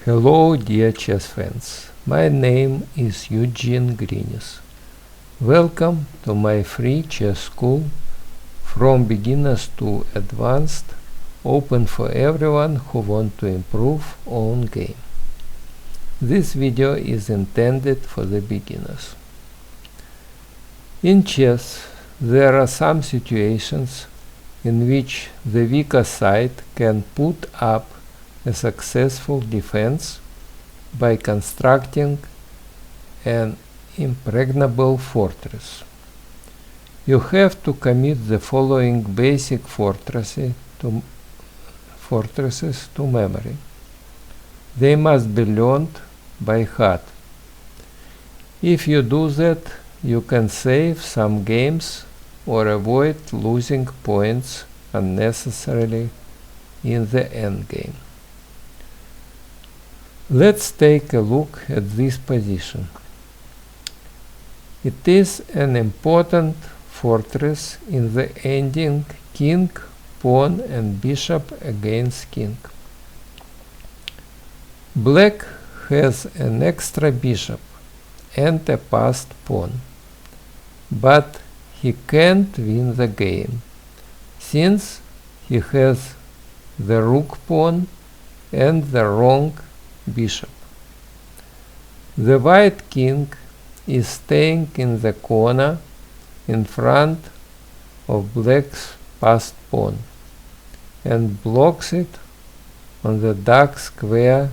Hello dear chess fans, my name is Eugene Grinis. Welcome to my free chess school from beginners to advanced, open for everyone who want to improve own game. This video is intended for the beginners. In chess, there are some situations in which the weaker side can put up a successful defense by constructing an impregnable fortress. You have to commit the following basic fortresses to memory. They must be learned by heart. If you do that, you can save some games or avoid losing points unnecessarily in the endgame. Let's take a look at this position. It is an important fortress in the ending king, pawn and bishop against king. Black has an extra bishop and a passed pawn, but he can't win the game, since he has the rook pawn and the wrong bishop. The white king is staying in the corner in front of black's passed pawn and blocks it on the dark square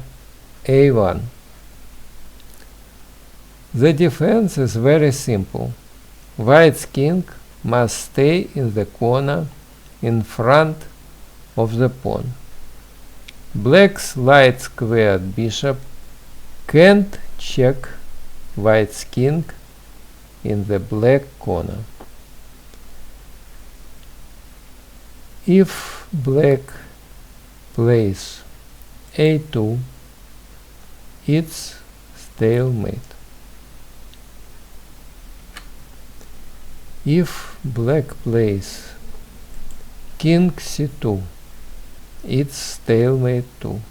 a1. The defense is very simple. White's king must stay in the corner in front of the pawn. Black's light squared bishop can't check white's king in the black corner. If black plays a2, it's stalemate. If black plays king c2, it's stalemate too.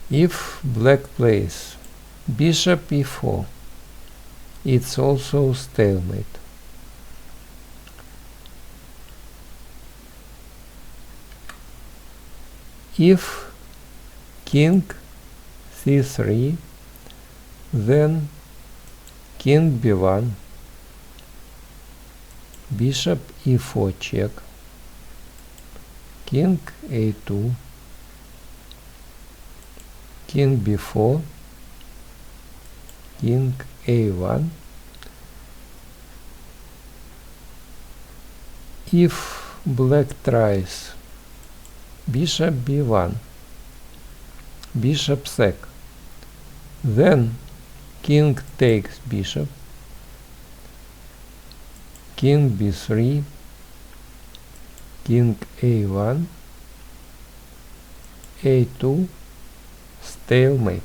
If black plays bishop e4, it's also stalemate. If king c3, then king b1, bishop e4 check, king a2, king b4, king a1. If black tries bishop b1, bishop sack, then king takes bishop, king b3, king a1, a2, stalemate.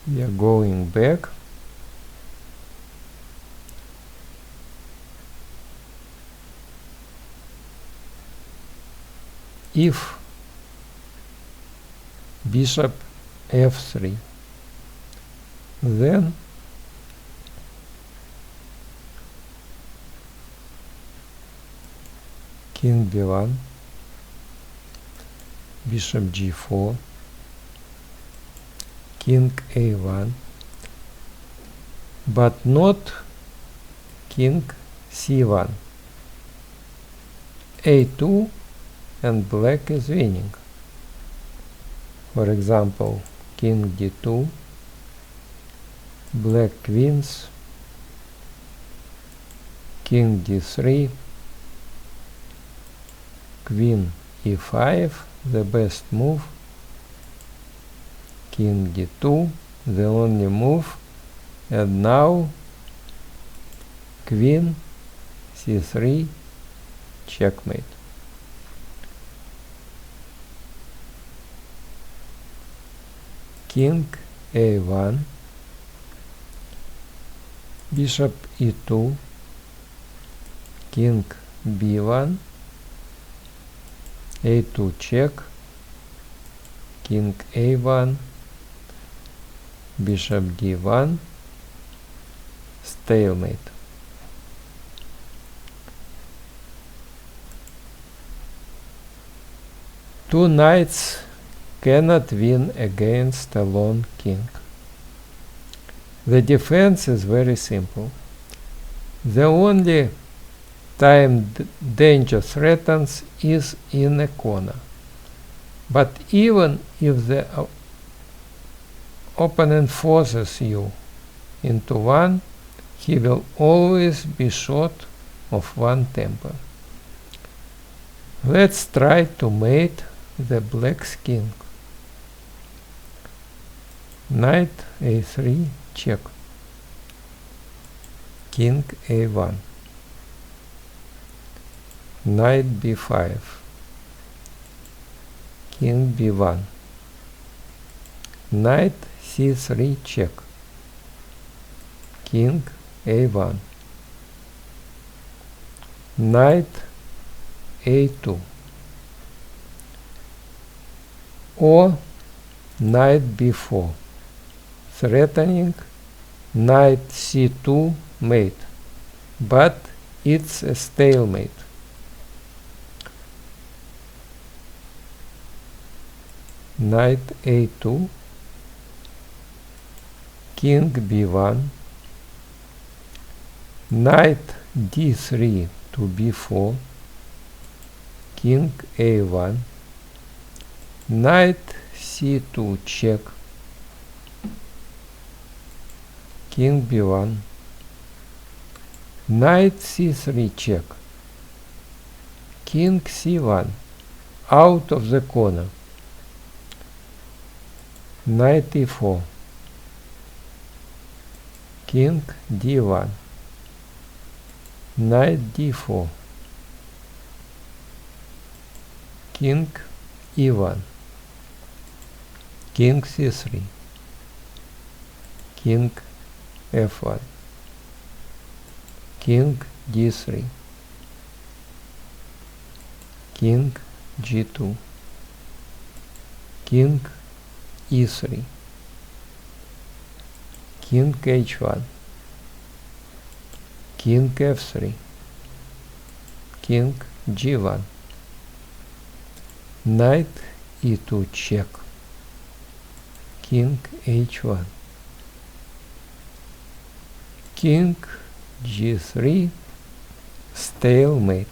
We are going back. If bishop f3, then king b1, bishop g4, king a1, but not king c1, a2, and black is winning. For example, king d2, black wins, king d3, queen e5, the best move, king d2, the only move, and now queen c3, checkmate. King a1, bishop e2, king b1, a2 check, king a1, bishop d1, stalemate. Two knights cannot win against a lone king. The defense is very simple. The only time danger threatens is in a corner. But even if the opponent forces you into one, he will always be short of one tempo. Let's try to mate the black's king. Knight a3 check, king a1, knight b5, king b1, knight c3 check, king a1, knight a2, or knight b4, threatening knight c2 mate, but it's a stalemate. Knight a2, king b1, knight d3 to b4, king a1, knight c2 check, king b1, knight c3 check, king c1, out of the corner, knight e4, king d1, knight d4, king e1, king c3, king f1, king d3, king g2, king e3, king h1, king f3, king g1, knight e2 check, king h1, king g3, stalemate.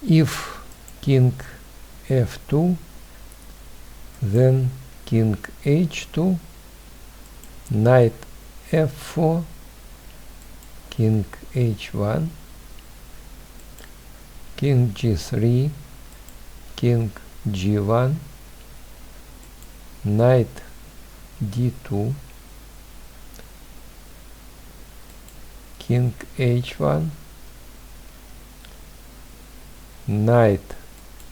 If king f2, then king h2, knight f4, king h1, king g3, king g1, knight d2, king h1, knight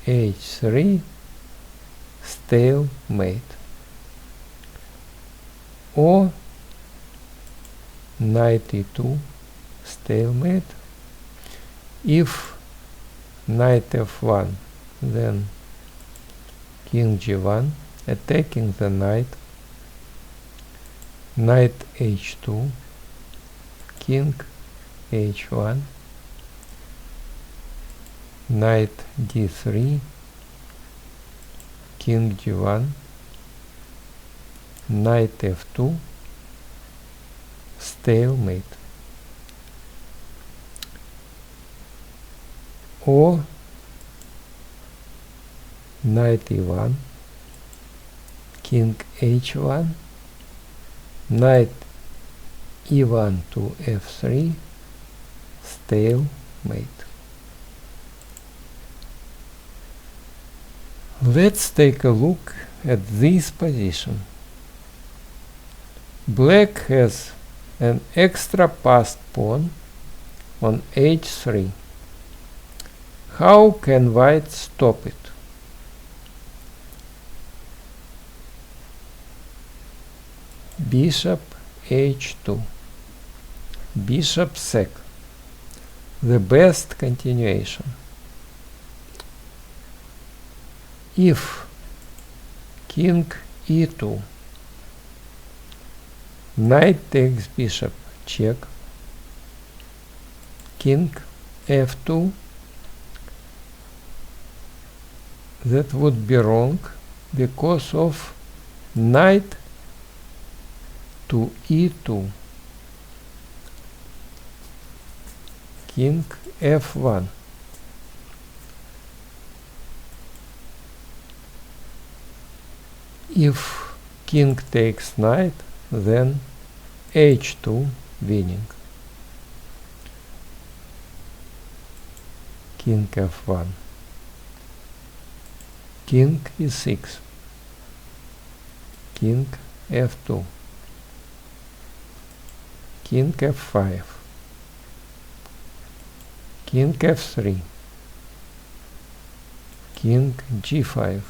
h3, stalemate, or knight e2, stalemate. If knight f1, then king g1, attacking the knight, knight h2, king h1, knight d3, king g1, knight f2, stalemate, or knight e1, king h1, knight e1 to f3, stalemate. Let's take a look at this position. Black has an extra passed pawn on h3. How can white stop it? Bishop h2. Bishop sec. The best continuation. If king e2, knight takes bishop, check. King f2, that would be wrong because of knight to e2. King f1. If king takes knight, then h2 winning. King f1. King e6. King f2. King f5. King f3. King g5.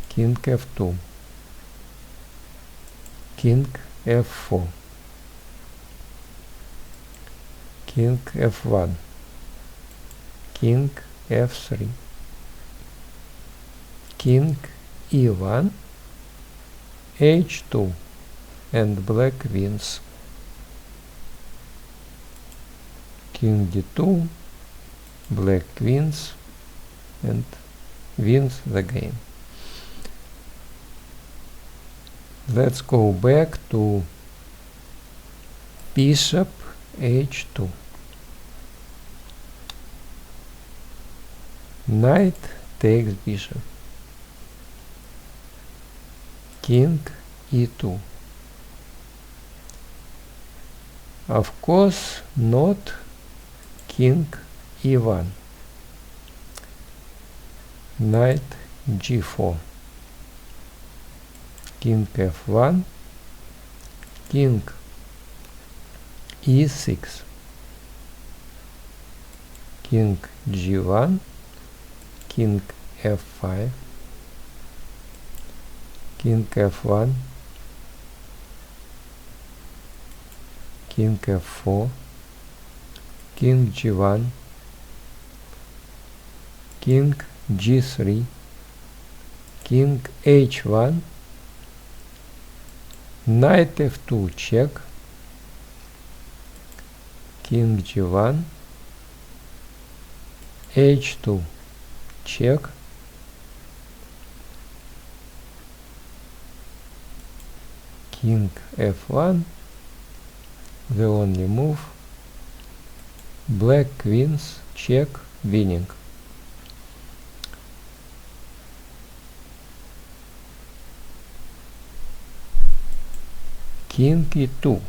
King f2. King f4. King f1. King f3. King e1, h2, and black wins. King d2, black wins and wins the game. Let's go back to bishop h2. Knight takes bishop. King e2. Of course, not king e1. Knight g4. King f1. King e6. King g1. King f5. King f1. King f4. King g1. King g3. King h1. Knight f2 check. King g1. h2 check. King f1, the only move. Black wins, check, winning. King e2.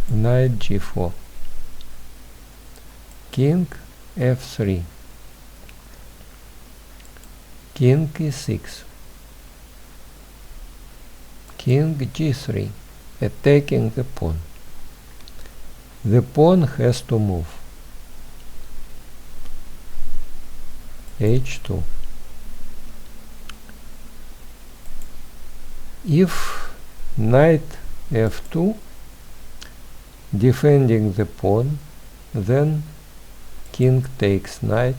Knight g4. King f3. King e6. King g3, attacking the pawn. The pawn has to move. h2. If knight f2, defending the pawn, then king takes knight.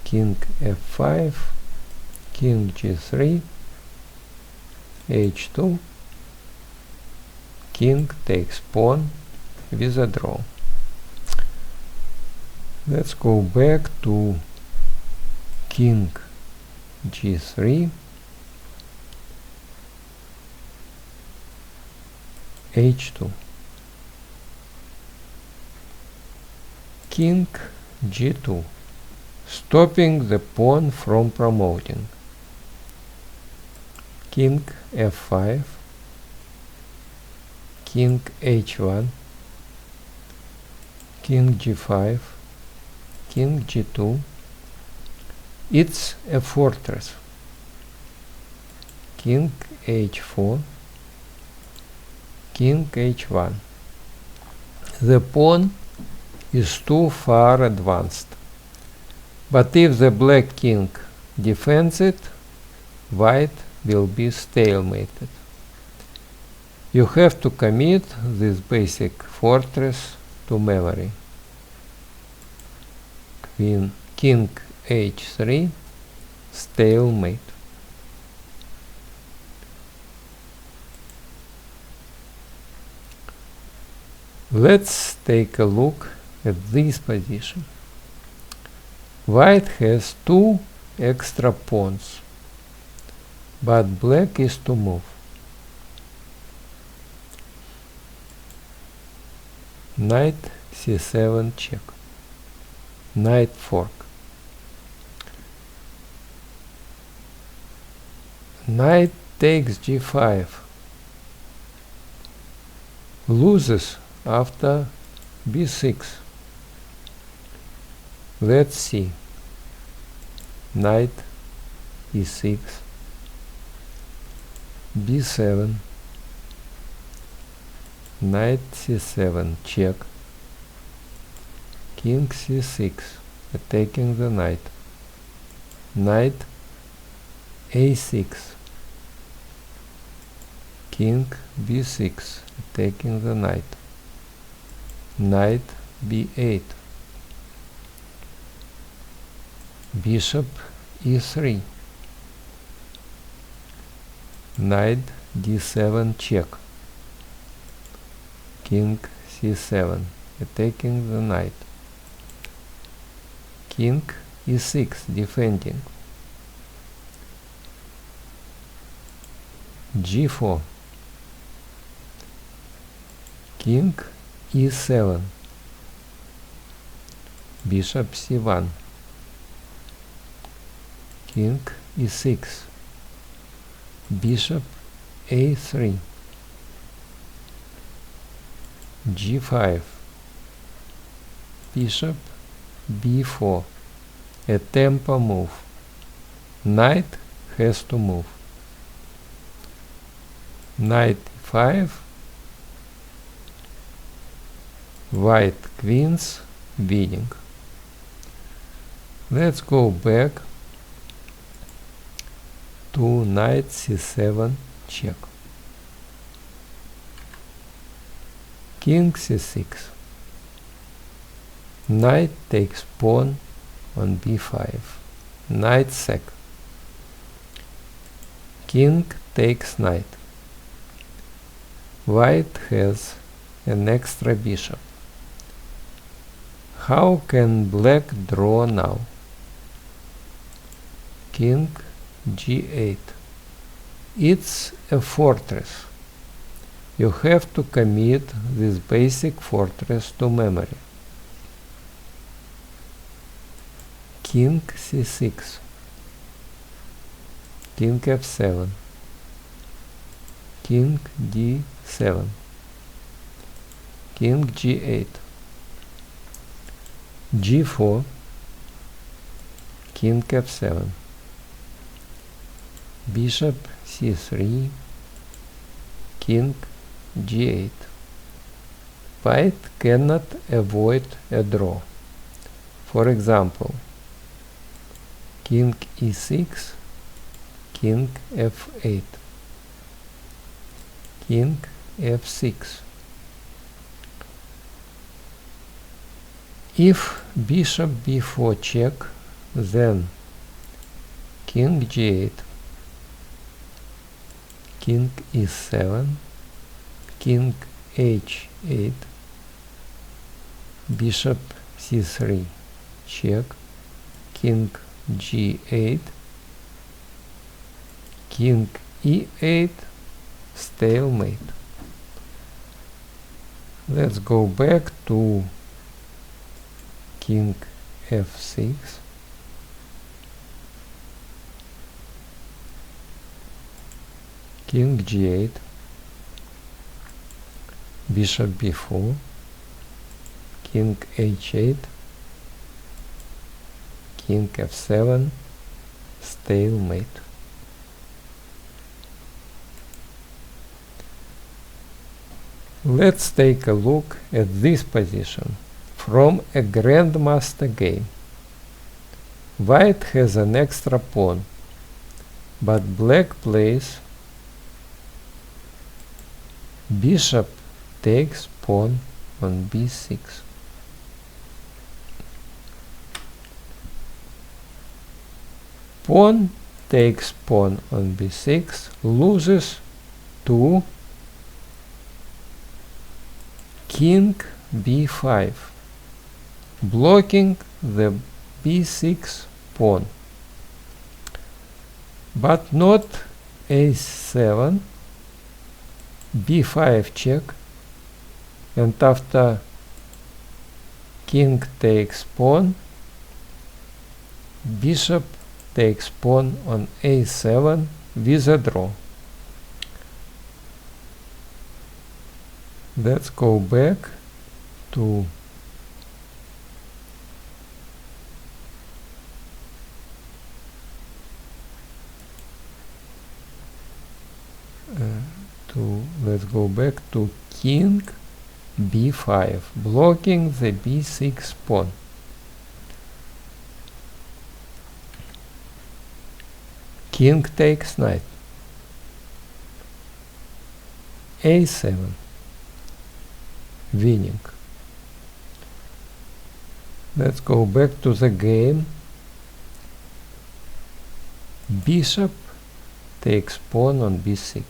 King f5, king g3, h2, king takes pawn with a draw. Let's go back to king g3, h2, king g2, stopping the pawn from promoting. King f5, king h1, king g5, king g2. It's a fortress. King h4, king h1. The pawn is too far advanced. But if the black king defends it, white will be stalemated. You have to commit this basic fortress to memory. King h3, stalemate. Let's take a look at this position. White has 2 extra pawns, but black is to move. Knight c7 check. Knight fork. Knight takes g5. Loses after b6. Let's see. Knight e6, b7, knight c7 check, king c6 attacking the knight, knight a6, king b6 attacking the knight, knight b8, bishop e3, knight d7 check, king c7 attacking the knight, king e6 defending, g4, king e7, bishop c1, king e6, bishop a3, g5, bishop b4, a tempo move. Knight has to move. Knight e5, white queens winning. Let's go back to knight c7 check, king c6, knight takes pawn on b5, knight sack, king takes knight, white has an extra bishop. How can black draw now? King g8. It's a fortress. You have to commit this basic fortress to memory. King c6, king f7, king d7, king g8, g4, king f7, bishop c3, king g8. White cannot avoid a draw. For example, king e6, king f8, king f6. If bishop b4 check, then king g8, king e7, king h8, bishop c3 check, king g8, king e8, stalemate. Let's go back to king f6, king g8, bishop b4, king h8, king f7, stalemate. Let's take a look at this position from a grandmaster game. White has an extra pawn, but black plays bishop takes pawn on b6. Pawn takes pawn on b6, loses to king b5, blocking the b6 pawn, but not a7, b5 check, and after king takes pawn, bishop takes pawn on a7 with a draw. Let's go back to king b5, blocking the b6 pawn. King takes knight, a7, winning. Let's go back to the game. Bishop takes pawn on b6.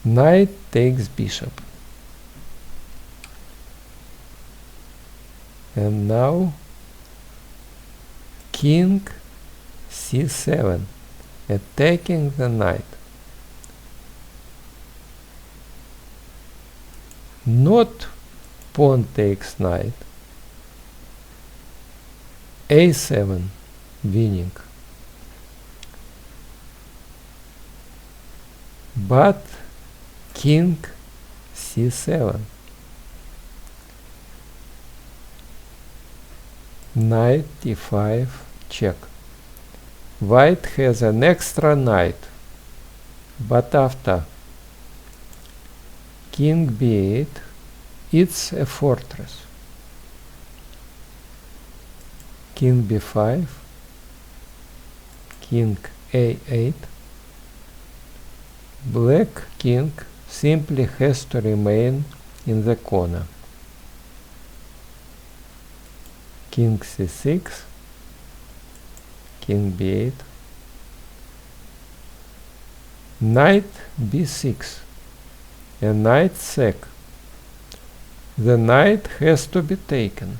Knight takes bishop. And now king c7, attacking the knight. Not pawn takes knight, a7, winning. But king c7, knight d5 check. White has an extra knight, but after king b8, it's a fortress. King b5, king a8. Black king simply has to remain in the corner. King c6, king b8, knight b6, a knight sack. The knight has to be taken.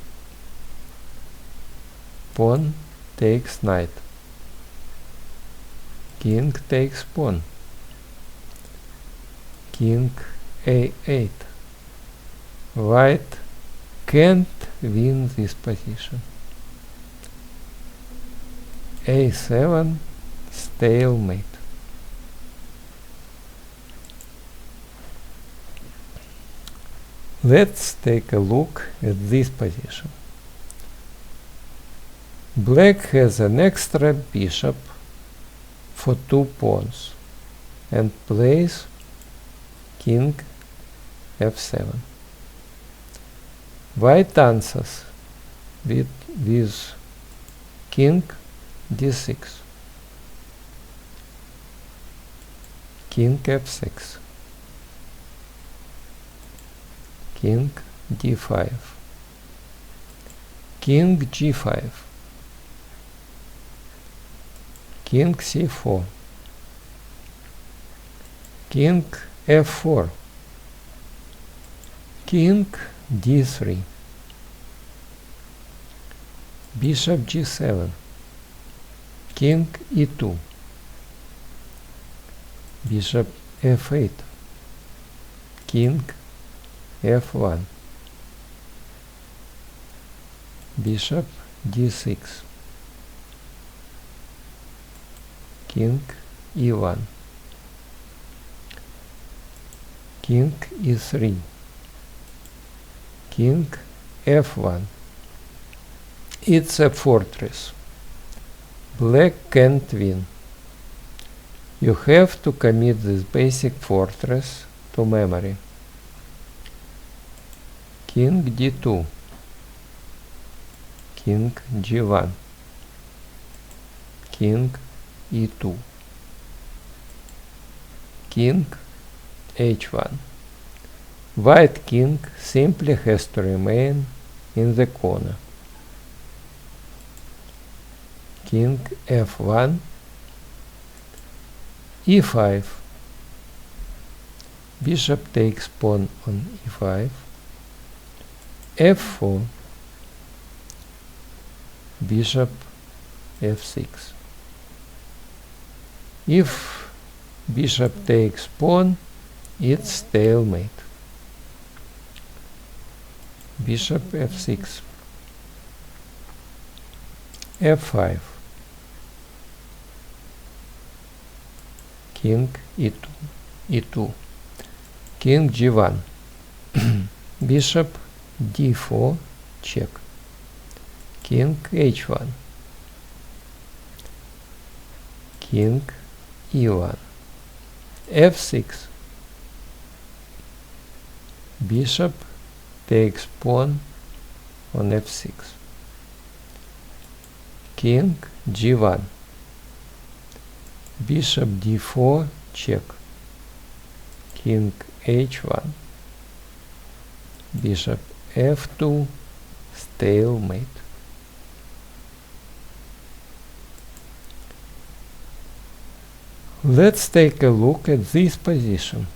Pawn takes knight. King takes pawn. King a8. White can't win this position. a7, stalemate. Let's take a look at this position. Black has an extra bishop for 2 pawns and plays king f7. White answers with king d6, king f6, king d5, king g5, king c4, king f4, king d3, bishop g7, king e2, bishop f8, king f1, bishop d6, king e1, king e3, king f1. It's a fortress. Black can't win. You have to commit this basic fortress to memory. King d2, king g1, king e2, king h1. White king simply has to remain in the corner. King f1, e5. Bishop takes pawn on e5, f4, bishop f6. If bishop takes pawn, it's stalemate. Bishop f6, f5, king e2, king g1, bishop d4, check, king h1, king e1, f6, bishop takes pawn on f6, king g1, bishop d4, check, king h1, bishop f2, stalemate. Let's take a look at this position.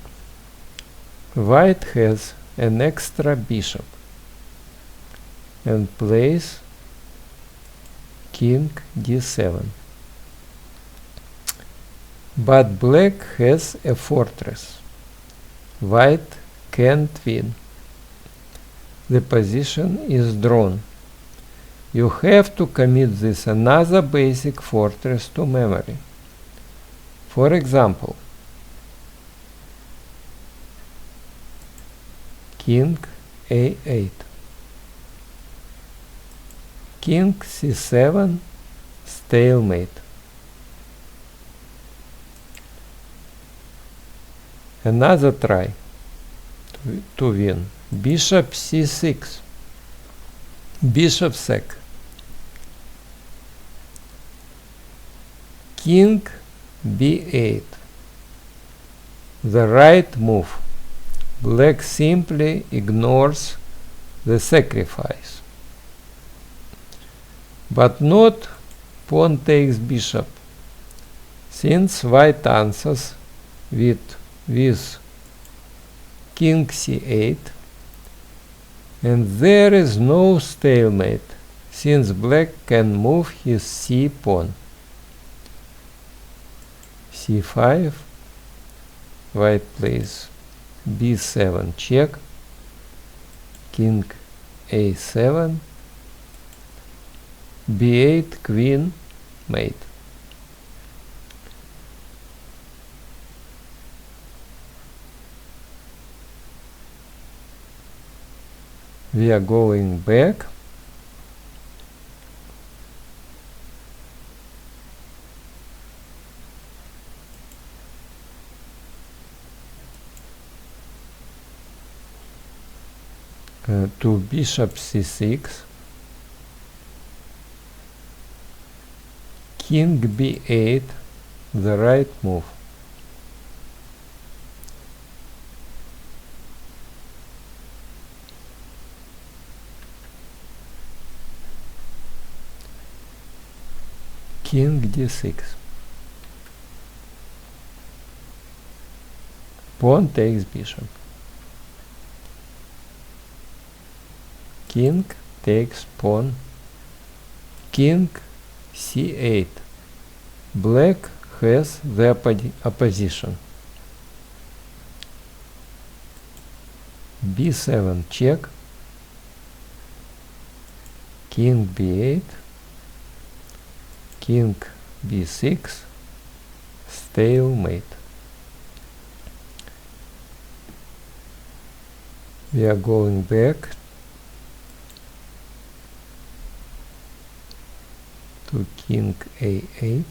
White has an extra bishop and plays king d7. But black has a fortress. White can't win. The position is drawn. You have to commit this another basic fortress to memory. For example, king a8, king c7, stalemate. Another try to win. Bishop c6, bishop sack, king b8. The right move. Black simply ignores the sacrifice. But not pawn takes bishop, since white answers with king c8, and there is no stalemate, since black can move his c pawn. c5, white plays b7 check, king a7, b8 queen mate. We are going back to bishop c6, king b8, the right move. King d6. Pawn takes bishop. King takes pawn. King c8. Black has the opposition. b7 check. King b8. King b6, stalemate. We are going back to king a8.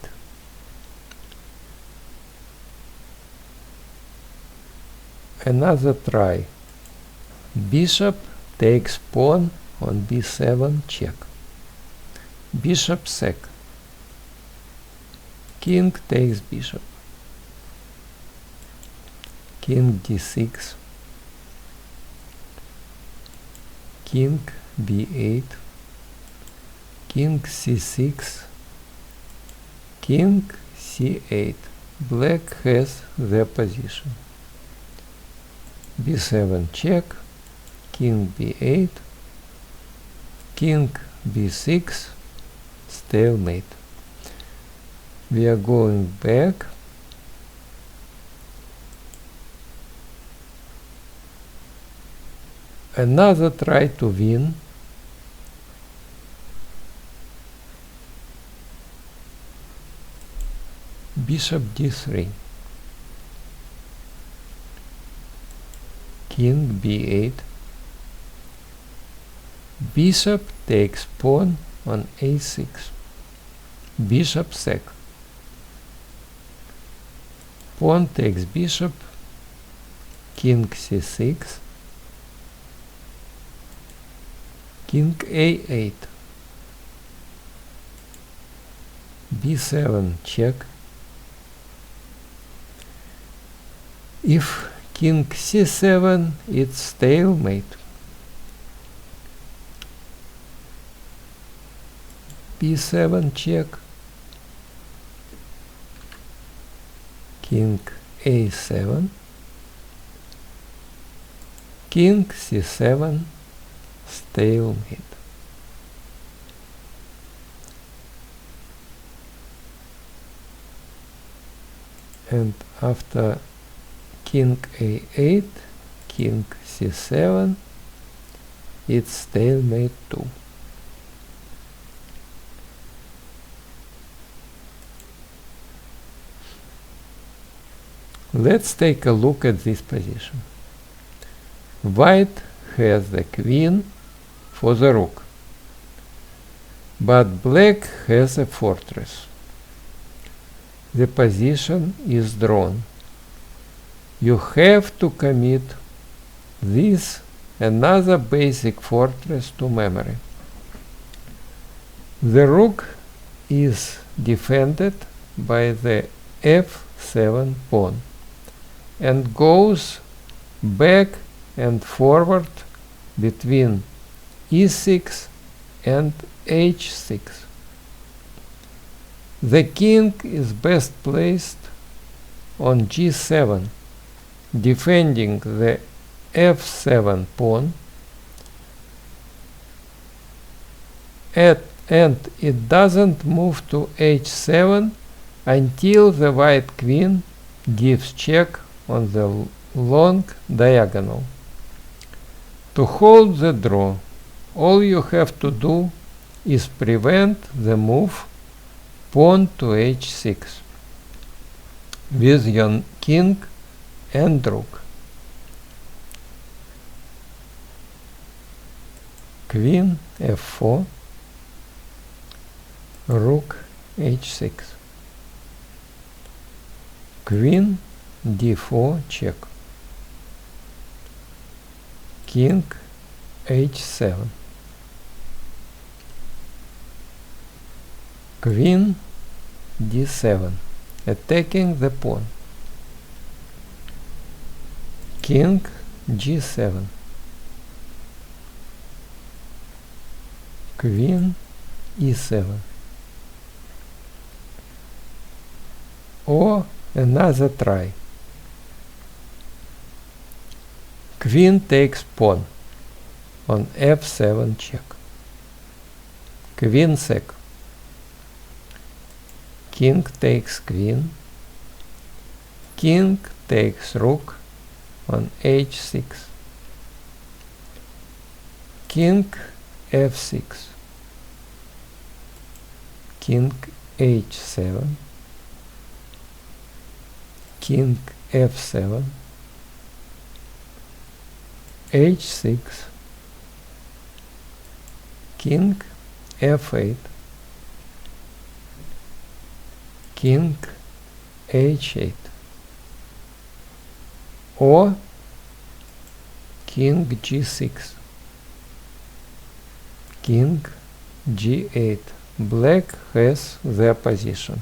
Another try. Bishop takes pawn on b7 check. bishop sec, king takes bishop, king d6, king b8, king c6, king c8. Black has the position. b7 check, king b8, king b6, stalemate. We are going back. Another try to win. Bishop d3, king b8, bishop takes pawn on a6, bishop sec, pawn takes bishop, king c6, king a8, b7 check. If king c7, it's stalemate. b7 check, king a7, king c7, stalemate. And after king a8, king c7, it's stalemate too. Let's take a look at this position. White has the queen for the rook, but black has a fortress. The position is drawn. You have to commit this another basic fortress to memory. The rook is defended by the f7 pawn and goes back and forward between e6 and h6. The king is best placed on g7, defending the f7 pawn, and it doesn't move to h7 until the white queen gives check on the long diagonal. To hold the draw, all you have to do is prevent the move pawn to h6 with your king and rook. Queen f4, rook h6, queen d4 check, king h7, queen d7, attacking the pawn, king g7, queen e7, or another try. Queen takes pawn on f7 check, queen sec, king takes queen, king takes rook on h6, king f6, king h7, king f7, h6, king f8, king h8, or king g6, king g8. black has their position.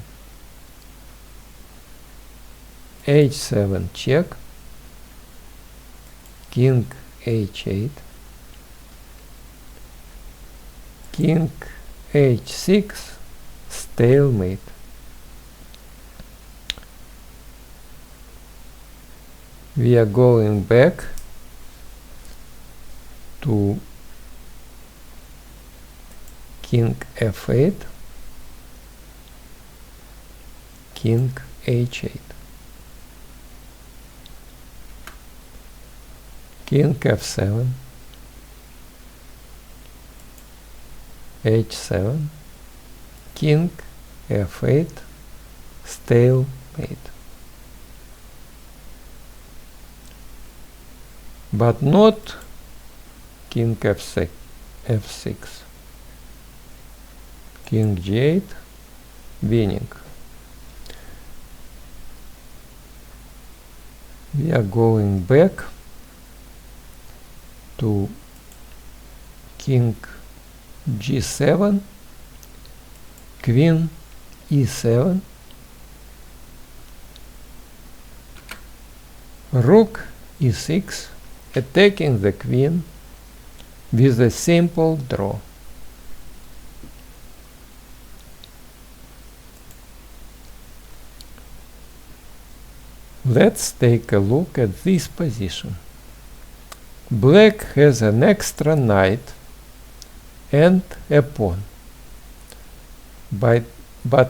h7 check, king h8, king h6, stalemate. We are going back to king f8, king h8, king f7, h7, king f8, stalemate. But not king f6, king g8, winning. We are going back to king g7, queen e7, rook e6, attacking the queen with a simple draw. Let's take a look at this position. Black has an extra knight and a pawn, but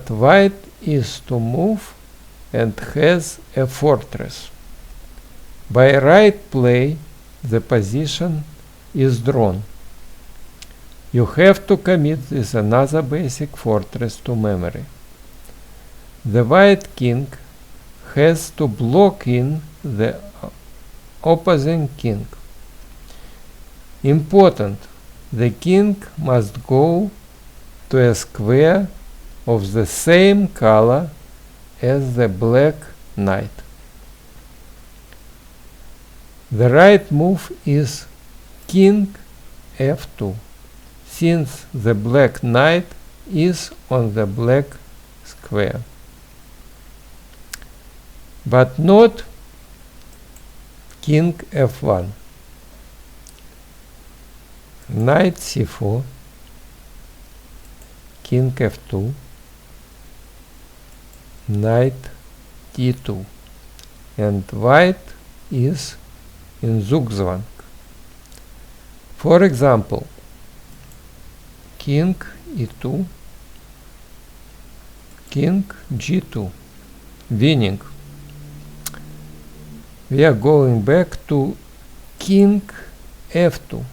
white is to move and has a fortress. By right play, the position is drawn. You have to commit this another basic fortress to memory. The white king has to block in the opposing king. Important, the king must go to a square of the same color as the black knight. The right move is king f2, since the black knight is on the black square. But not king f1. Knight c4, king f2, knight d2, and white is in zugzwang. For example, king e2, king g2, winning. We are going back to king f2,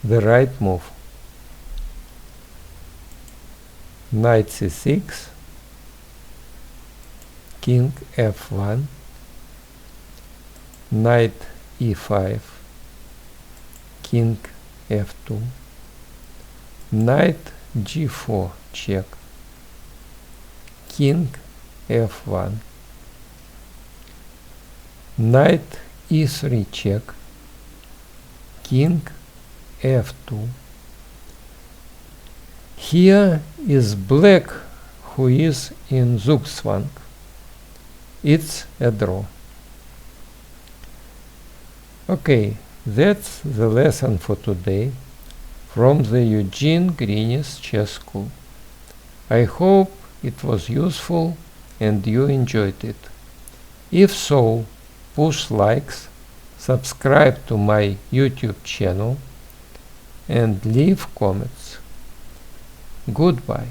the right move. Knight c6, king f1, knight e5, king f2, knight g4 check, king f1, knight e3 check, king f2. Here is black who is in zugzwang. It's a draw. Okay, that's the lesson for today from the Eugene Grinis Chess School. I hope it was useful and you enjoyed it. If so, push likes, subscribe to my YouTube channel, and leave comments. Goodbye.